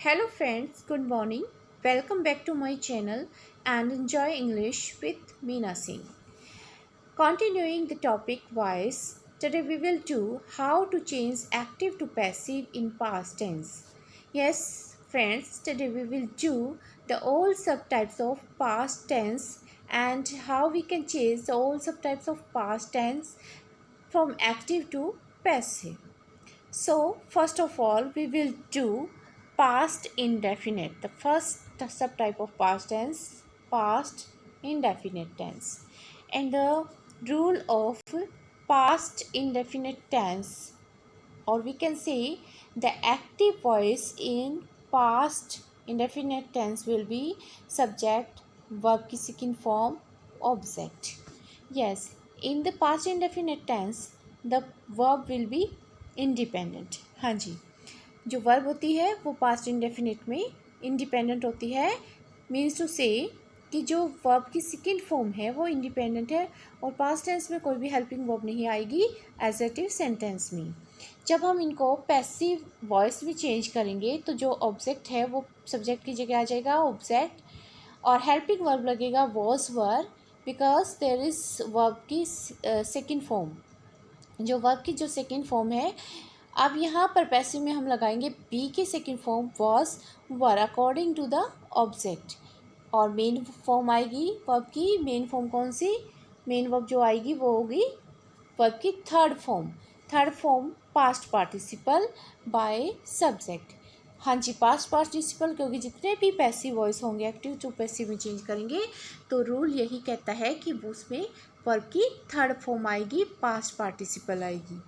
Hello friends, good morning. Welcome back to my channel and enjoy English with Meena Singh. Continuing the topic wise, today we will do how to change active to passive in past tense. Yes, friends, today we will do the all subtypes of past tense and how we can change the all subtypes of past tense from active to passive. So, first of all, we will do past indefinite. The first subtype of past tense, past indefinite tense. And the rule of past indefinite tense, or we can say the active voice in past indefinite tense will be subject, verb की second form, object. Yes, in the past indefinite tense, the verb will be independent. हाँ जी, जो verb होती है वो past indefinite में independent होती है. Means to से कि जो वर्ब की सेकेंड फॉर्म है वो इंडिपेंडेंट है और पास्ट टेंस में कोई भी हेल्पिंग वर्ब नहीं आएगी एडजेक्टिव सेंटेंस में. जब हम इनको पैसिव वॉइस में चेंज करेंगे तो जो ऑब्जेक्ट है वो सब्जेक्ट की जगह आ जाएगा ऑब्जेक्ट और हेल्पिंग वर्ब लगेगा was verb because there is verb की सेकेंड फॉर्म. जो वर्ब की जो सेकेंड फॉर्म है, अब यहाँ पर पैसिव में हम लगाएंगे बी की second form was were according to the object और मेन फॉर्म आएगी वर्ब की. मेन फॉर्म कौन सी? मेन वर्ब जो आएगी वो होगी वर्ब की third form. Third form past participle by subject. हाँ जी, पास्ट पार्टिसिपल क्योंकि जितने भी पैसिव वॉइस होंगे एक्टिव टू पैसिव में चेंज करेंगे तो रूल यही कहता है कि वो उसमें वर्ब की थर्ड फॉर्म आएगी, पास्ट पार्टिसिपल आएगी.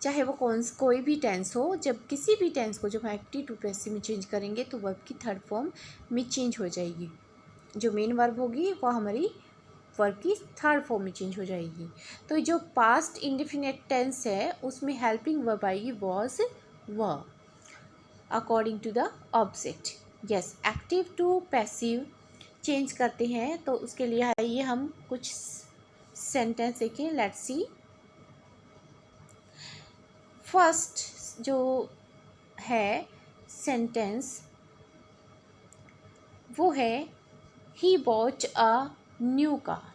चाहे वो कोई भी टेंस हो, जब किसी भी टेंस को जब एक्टिव टू पैसिव में चेंज करेंगे तो वर्ब की थर्ड फॉर्म में चेंज हो जाएगी. जो मेन वर्ब होगी वो हमारी वर्ब की थर्ड फॉर्म में चेंज हो जाएगी. तो जो पास्ट इंडेफिनिट टेंस है उसमें हेल्पिंग वर्ब आएगी was were according to the object. Yes, active to passive change करते हैं तो उसके लिए आइए हम कुछ सेंटेंस देखें. Let's see. फर्स्ट जो है सेंटेंस वो है he bought a new car.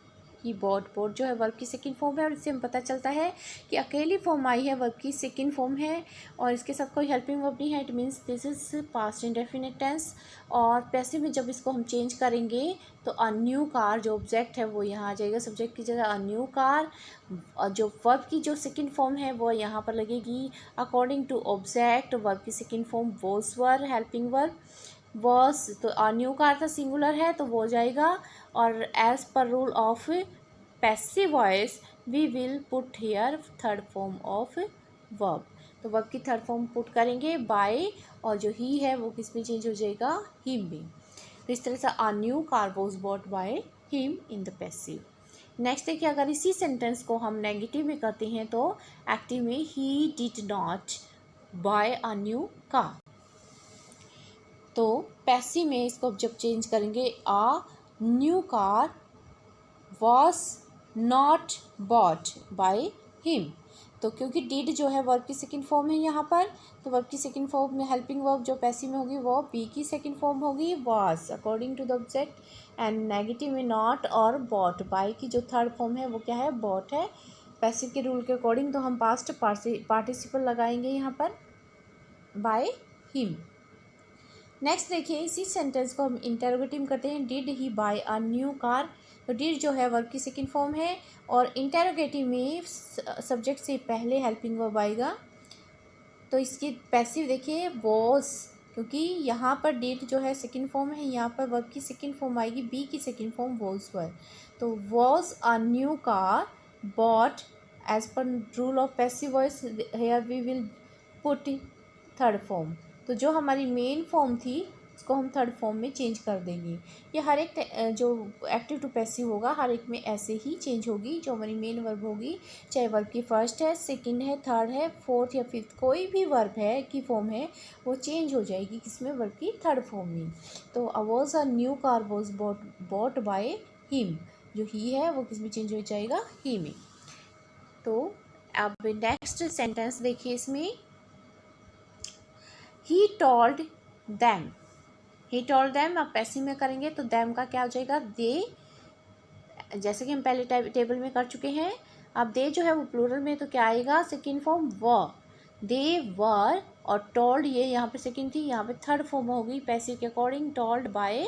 He bought जो है वर्ब की सेकंड फॉर्म है और इससे हम पता चलता है कि अकेली फॉर्म आई है, वर्ब की सेकंड फॉर्म है और इसके साथ कोई हेल्पिंग वर्ब नहीं है. It means this is past indefinite tense. और पैसिव में जब इसको हम चेंज करेंगे तो अ न्यू कार जो ऑब्जेक्ट है वो यहाँ आ जाएगा सब्जेक्ट की जगह अ न्यू कार. और जो वर्ब की जो सेकंड फॉर्म है वो यहाँ पर लगेगी अकॉर्डिंग टू ऑब्जेक्ट. वर्ब की second form was were helping verb. Was तो न्यू कार था सिंगुलर है तो वो हो जाएगा. और as per rule of passive voice we will put here third form of verb. तो वर्ब की थर्ड फॉर्म पुट करेंगे बाय और जो ही है वो किस में चेंज हो जाएगा? हिम में. तो इस तरह से अ new car was bought by him in the passive. Next देखिए, अगर इसी सेंटेंस को हम नेगेटिव में करते हैं तो एक्टिव में he did not buy a new car. तो पैसिव में इसको जब चेंज करेंगे a new car was not bought by him. तो क्योंकि डिड जो है वर्ब की सेकंड फॉर्म है यहाँ पर, तो वर्ब की सेकंड फॉर्म में हेल्पिंग वर्ब जो पैसिव में होगी वो बी की सेकंड फॉर्म होगी was according to the object. And negative में नॉट और बॉट. बाय की जो थर्ड फॉर्म है वो क्या है? बॉट है. पैसिव के रूल के अकॉर्डिंग तो हम पास्ट पार्टिसिपल लगाएंगे यहाँ पर बाय हिम. नेक्स्ट देखिए, इसी सेंटेंस को हम इंटरोगेटिव में करते हैं. Did he buy a new car. तो डिड जो है वर्ब की सेकंड फॉर्म है और इंटरोगेटिव में सब्जेक्ट से पहले हेल्पिंग वर्ब आएगा. तो इसकी पैसिव देखिए वॉज, क्योंकि यहाँ पर डिड जो है सेकंड फॉर्म है, यहाँ पर वर्ब की सेकंड फॉर्म आएगी बी की सेकंड फॉर्म वॉज वर. तो was a new car bought as per rule of passive voice here we will put third form. तो जो हमारी मेन फॉर्म थी उसको हम थर्ड फॉर्म में चेंज कर देंगे. ये हर एक जो एक्टिव टू पैसिव होगा हर एक में ऐसे ही चेंज होगी. जो हमारी मेन वर्ब होगी, चाहे वर्ब की फर्स्ट है, सेकंड है, थर्ड है, फोर्थ या फिफ्थ कोई भी वर्ब है की फॉर्म है वो चेंज हो जाएगी किसमें? वर्ब की थर्ड फॉर्म में. तो was a new car was bought by him. जो ही है वो किस में चेंज हो जाएगा? ही में. तो अब नेक्स्ट सेंटेंस देखिए, इसमें he told them. He told them, अब पैसिव में करेंगे तो दैम का क्या हो जाएगा, दे। जैसे कि हम पहले टेबल में कर चुके हैं। अब दे जो है वो प्लूरल में तो क्या आएगा, सेकेंड फॉर्म व। दे वर, और टोल्ड ये यहाँ पे सेकेंड थी, यहाँ पे थर्ड फॉर्म होगी पैसिव के अकॉर्डिंग, टोल्ड बाय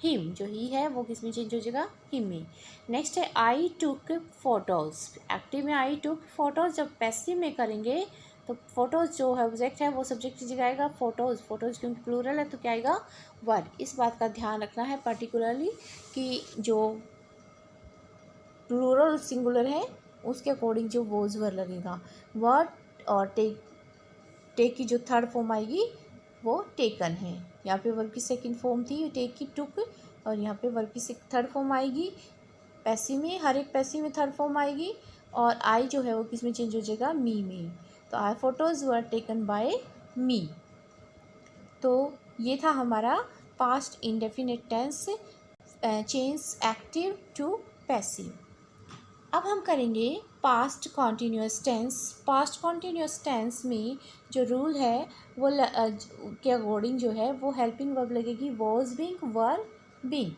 हिम। जो ही है वो किस में चेंज हो जाएगा, हिम में। नेक्स्ट है आई टुक फोटोज। एक्टिव में आई टुक फोटोज, जब पैसिव में करेंगे तो फोटोज जो है ऑब्जेक्ट है वो सब्जेक्ट की जगह आएगा फोटोज। फोटोज क्योंकि प्लूरल है तो क्या आएगा, वर। इस बात का ध्यान रखना है पर्टिकुलरली कि जो प्लूरल सिंगुलर है उसके अकॉर्डिंग जो वोज वर लगेगा। वर्ड और टेक की जो थर्ड फॉर्म आएगी वो टेकन है। यहाँ पे वर्ब की सेकंड फॉर्म थी टेक की टुक, और यहाँ पे वर्ब की थर्ड फॉर्म आएगी पैसिव में। हर एक पैसिव में थर्ड फॉर्म आएगी, और आई जो है वो किस में चेंज हो जाएगा, मी में। तो I photos were taken by me. तो ये था हमारा past indefinite tense, change active to passive. अब हम करेंगे past continuous tense. Past continuous tense में जो रूल है वो के अकॉर्डिंग जो है वो हेल्पिंग वर्ब लगेगी was being, were being.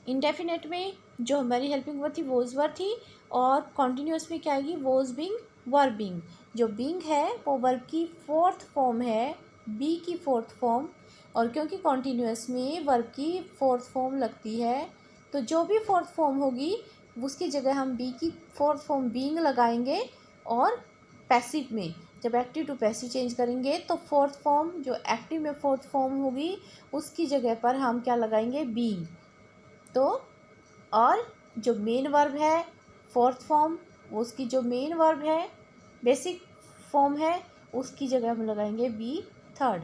Indefinite में जो हमारी हेल्पिंग वर्ब थी वॉज वर थी, और कॉन्टीन्यूअस में क्या आएगी, वॉज बीइंग, वर बीइंग। जो बीइंग है वो वर्ब की फोर्थ फॉर्म है, बी की फोर्थ फॉर्म। और क्योंकि कॉन्टीन्यूअस में वर्ब की फोर्थ फॉर्म लगती है तो जो भी फोर्थ फॉर्म होगी उसकी जगह हम बी की फोर्थ फॉर्म बीइंग लगाएंगे। और पैसिव में जब एक्टिव टू पैसिव चेंज करेंगे तो फोर्थ फॉर्म जो एक्टिव में फोर्थ फॉर्म होगी उसकी जगह पर हम क्या लगाएंगे, बीइंग। तो और जो मेन वर्ब है फोर्थ फॉर्म, उसकी जो मेन वर्ब है बेसिक फॉर्म है उसकी जगह हम लगाएंगे बी थर्ड।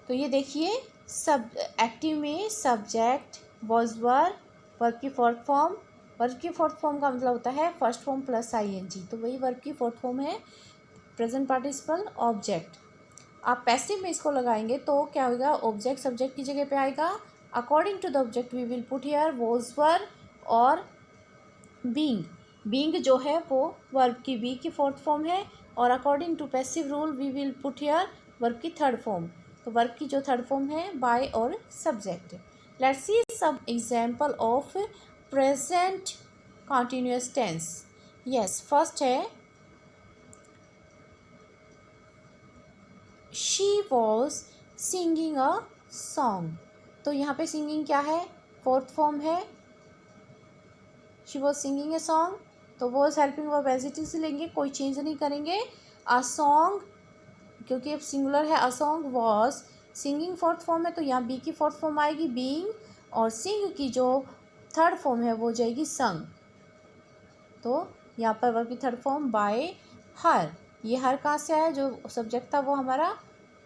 तो ये देखिए, सब एक्टिव में सब्जेक्ट वॉज वर, वर्ब की फोर्थ फॉर्म। वर्ब की फोर्थ फॉर्म का मतलब होता है फर्स्ट फॉर्म प्लस आईएनजी, तो वही वर्ब की फोर्थ फॉर्म है प्रेजेंट पार्टिसिपल ऑब्जेक्ट। आप पैसिव में इसको लगाएंगे तो क्या होगा, ऑब्जेक्ट सब्जेक्ट की जगह पे आएगा। According to the object we will put here was were और बीइंग। बीइंग जो है वो वर्ब की बी की फोर्थ फॉर्म है, और according to passive rule we will put here verb की थर्ड फॉर्म। तो वर्ब की जो थर्ड फॉर्म है बाय और subject. Let's see some example of present continuous tense. Yes, first है she was singing a song. तो यहाँ पे सिंगिंग क्या है, फोर्थ फॉर्म है, she was singing a song. तो was helping verb as it is लेंगे, कोई चेंज नहीं करेंगे। अ सॉन्ग क्योंकि अब सिंगुलर है, a song was singing fourth form है तो यहाँ बी की फोर्थ फॉर्म आएगी बीइंग, और सिंग की जो थर्ड फॉर्म है वो हो जाएगी संग। तो यहाँ पर वर्ब की थर्ड फॉर्म बाय हर। ये हर कहाँ से आया, जो सब्जेक्ट था वो हमारा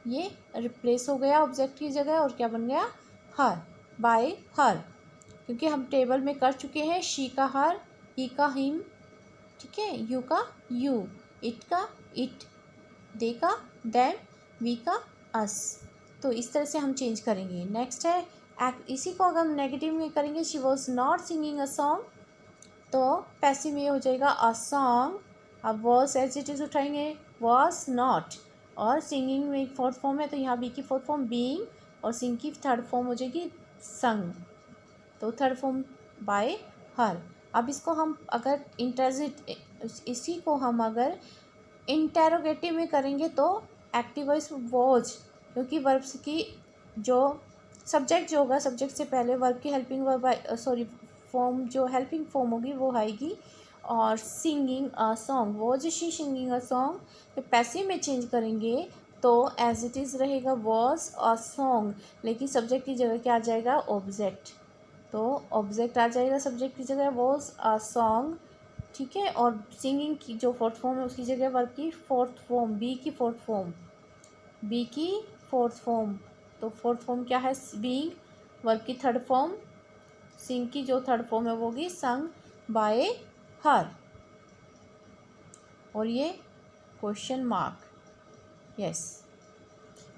ये रिप्लेस हो गया ऑब्जेक्ट की जगह और क्या बन गया, हर, बाय हर। क्योंकि हम टेबल में कर चुके हैं शी का हर, ही का हिम, ठीक है, यू का यू, इट का इट, दे का देम, वी का अस। तो इस तरह से हम चेंज करेंगे। नेक्स्ट है इसी को अगर हम नेगेटिव में करेंगे, she was not singing a song, तो पैसिव में हो जाएगा अ सॉन्ग। अब वॉज एज इट इज उठाएंगे, वॉज नॉट, और सिंगिंग में फोर्थ फॉर्म है तो यहाँ बी की फोर्थ फॉर्म बीइंग, और सिंग की थर्ड फॉर्म हो जाएगी संग, तो थर्ड फॉर्म बाय हर। अब इसको हम अगर इसी को हम अगर इंटेरोगेटिव में करेंगे तो एक्टिव वॉइस वॉज, क्योंकि वर्ब्स की जो सब्जेक्ट जो होगा सब्जेक्ट से पहले वर्ब की हेल्पिंग वर्ब फॉर्म जो हेल्पिंग फॉर्म होगी वो आएगी। और singing a song, was she singing a song, तो पैसिव में चेंज करेंगे तो एज इट इज़ रहेगा वॉज अ सॉन्ग, लेकिन सब्जेक्ट की जगह क्या आ जाएगा, ऑब्जेक्ट। तो ऑब्जेक्ट आ जाएगा सब्जेक्ट की जगह, वॉज अ सॉन्ग, ठीक है। और सिंगिंग की जो फोर्थ फॉर्म है उसकी जगह वर्ब की फोर्थ फॉर्म, बी की फोर्थ फॉर्म, बी की फोर्थ फॉर्म। तो फोर्थ फॉर्म क्या है, बीइंग, वर्ब की थर्ड फॉर्म, सिंग की जो थर्ड फॉर्म है वो होगी संग बाय हर। और ये क्वेश्चन मार्क, यस,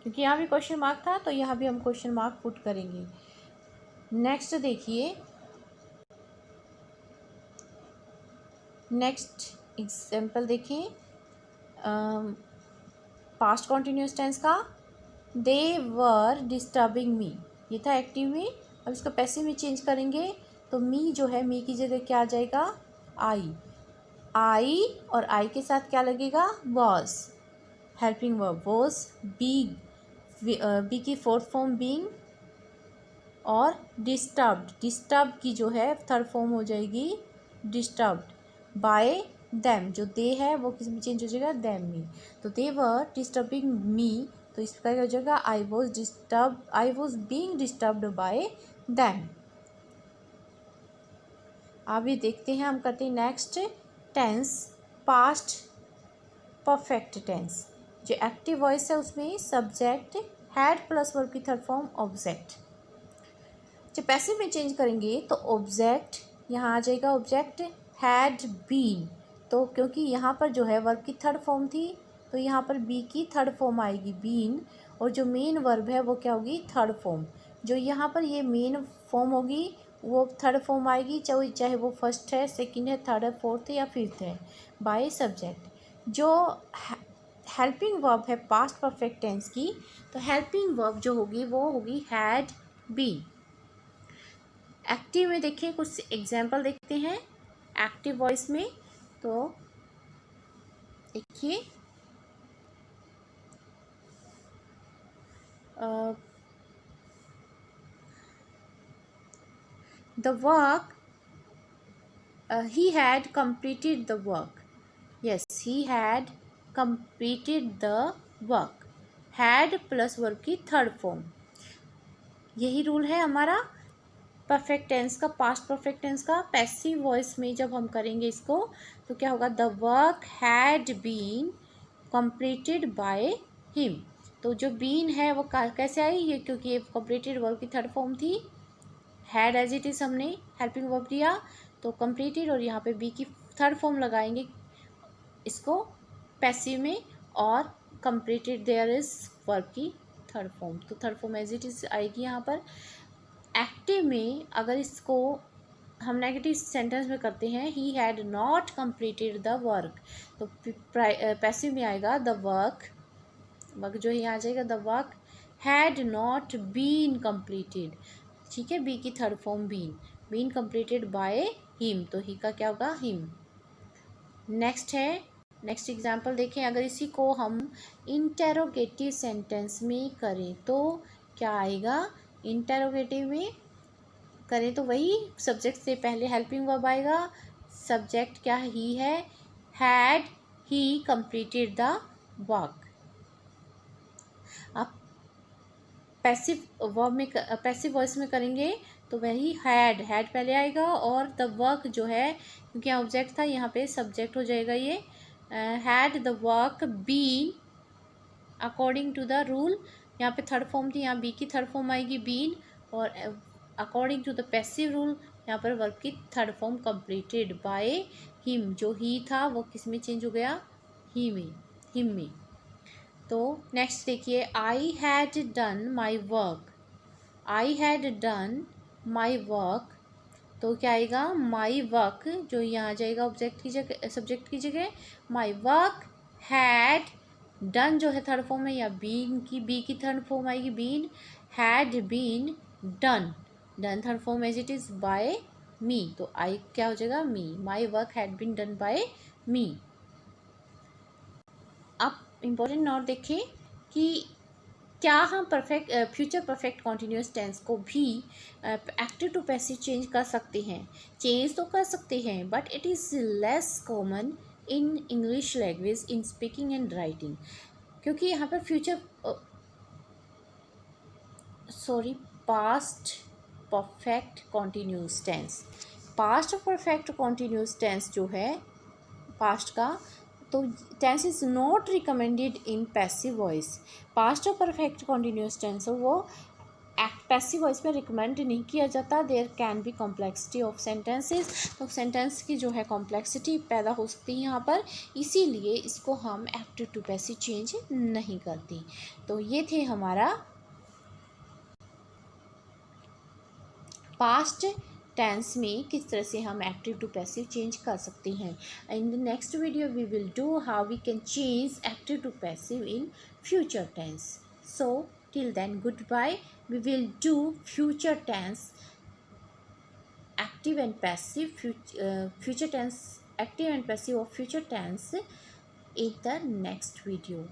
क्योंकि यहाँ भी क्वेश्चन मार्क था तो यहाँ भी हम क्वेश्चन मार्क पुट करेंगे। नेक्स्ट देखिए, नेक्स्ट एग्जाम्पल देखें पास्ट कॉन्टिन्यूस टेंस का। दे वर डिस्टर्बिंग मी, ये था एक्टिव में। अब इसको पैसिव में चेंज करेंगे तो मी जो है, मी की जगह क्या आ जाएगा, आई। आई और आई के साथ क्या लगेगा, was, helping verb was. Be की फोर्थ फॉर्म बीइंग, और डिस्टर्ब्ड, डिस्टर्ब की जो है थर्ड फॉर्म हो जाएगी डिस्टर्ब्ड बाय देम, जो दे है वो किस में चेंज हो जाएगा, देम में। तो दे वर डिस्टर्बिंग मी, तो इसका क्या हो जाएगा, I was being disturbed by them. अभी देखते हैं, हम करते हैं next tense, past perfect tense. जो एक्टिव वॉइस है उसमें सब्जेक्ट हैड प्लस वर्ब की थर्ड फॉर्म ऑब्जेक्ट। जब पैसिव में चेंज करेंगे तो ऑब्जेक्ट यहाँ आ जाएगा, ऑब्जेक्ट हैड बीन। तो क्योंकि यहाँ पर जो है वर्ब की थर्ड फॉर्म थी, तो यहाँ पर बी की थर्ड फॉर्म आएगी बीन, और जो मेन वर्ब है वो क्या होगी, थर्ड फॉर्म। जो यहाँ पर ये मेन फॉर्म होगी वो थर्ड फॉर्म आएगी, चाहे वो फर्स्ट है, सेकंड है, थर्ड है, फोर्थ है या फिफ्थ है, बाय सब्जेक्ट। जो हेल्पिंग वर्ब है पास्ट परफेक्ट टेंस की, तो हेल्पिंग वर्ब जो होगी वो होगी हैड बीन। एक्टिव में देखिए, कुछ एग्जाम्पल देखते हैं एक्टिव वॉइस में। तो देखिए, the work, he had completed the work, yes he had completed the work, had plus work की थर्ड फॉर्म। यही रूल है हमारा परफेक्ट टेंस का, पास्ट परफेक्ट टेंस का। पैसिव वॉइस में जब हम करेंगे इसको तो क्या होगा, the work had been completed by him. तो जो बीन है वो कैसे आई, ये क्योंकि ये कंप्लीटेड वर्ब की थर्ड फॉर्म थी, हैड एज इट इज हमने हेल्पिंग वर्ब दिया, तो कंप्लीटेड और यहाँ पे बी की थर्ड फॉर्म लगाएंगे इसको पैसिव में, और कंप्लीटेड देयर इज वर्ब की थर्ड फॉर्म, तो third form as it is आएगी यहाँ पर। एक्टिव में अगर इसको हम नेगेटिव सेंटेंस में करते हैं, he had not completed the work, तो पैसिव में आएगा द वर्क, वर्क जो यहाँ आ जाएगा, the work had not been completed, ठीक है, बी की third form been completed by him, तो ही का क्या होगा, हिम। नेक्स्ट है, नेक्स्ट एग्जाम्पल देखें, अगर इसी को हम इंटेरोगेटिव सेंटेंस में करें तो क्या आएगा, इंटेरोगेटिव में करें तो वही सब्जेक्ट से पहले हेल्पिंग वर्ब आएगा, सब्जेक्ट क्या ही है, had he completed the work. अब पैसिव वर्ब में, पैसिव वॉइस में करेंगे तो वही हैड पहले आएगा, और द वर्क जो है क्योंकि यहाँ ऑब्जेक्ट था यहाँ पे सब्जेक्ट हो जाएगा, ये had the work been according to the rule, यहाँ पे थर्ड फॉर्म थी, यहाँ बी की थर्ड फॉर्म आएगी बीन, और according to the passive rule यहाँ पर वर्ब की third form completed by him, जो ही था वो किस में चेंज हो गया, ही में, हिम में। तो नेक्स्ट देखिए, I had done my work, I had done my work, तो क्या आएगा, माई वर्क जो यहाँ आ जाएगा ऑब्जेक्ट की जगह, सब्जेक्ट की जगह, माई वर्क हैड डन जो है थर्ड फॉर्म है, या बीन की, बी की थर्ड फॉर्म आएगी been, had been done, done third form as it is by me, तो आई क्या हो जाएगा, me, my work had been done by me. अब इम्पोर्टेंट नोट देखें कि क्या हम perfect future perfect continuous tense को भी एक्टिव टू पैसिव चेंज कर सकते हैं, चेंज तो कर सकते हैं, but it is less common in English language in speaking and writing, क्योंकि यहाँ पर future past perfect continuous tense, past perfect continuous tense जो है पास्ट का, तो tense is not recommended in passive voice. Past और परफेक्ट कॉन्टिन्यूस टेंस वो passive voice में रिकमेंड नहीं किया जाता, there can be complexity of sentences, तो सेंटेंस की जो है कॉम्प्लेक्सिटी पैदा हो सकती है यहाँ पर, इसीलिए इसको हम एक्टिव टू पैसिव चेंज नहीं करती। तो ये थे हमारा पास्ट टेंस में किस तरह से हम एक्टिव टू पैसिव चेंज कर सकते हैं। In the next video we will do how we can change active to passive in future tense. So Till then, goodbye. We will do future tense, active and passive, future tense, active and passive of future tense in the next video.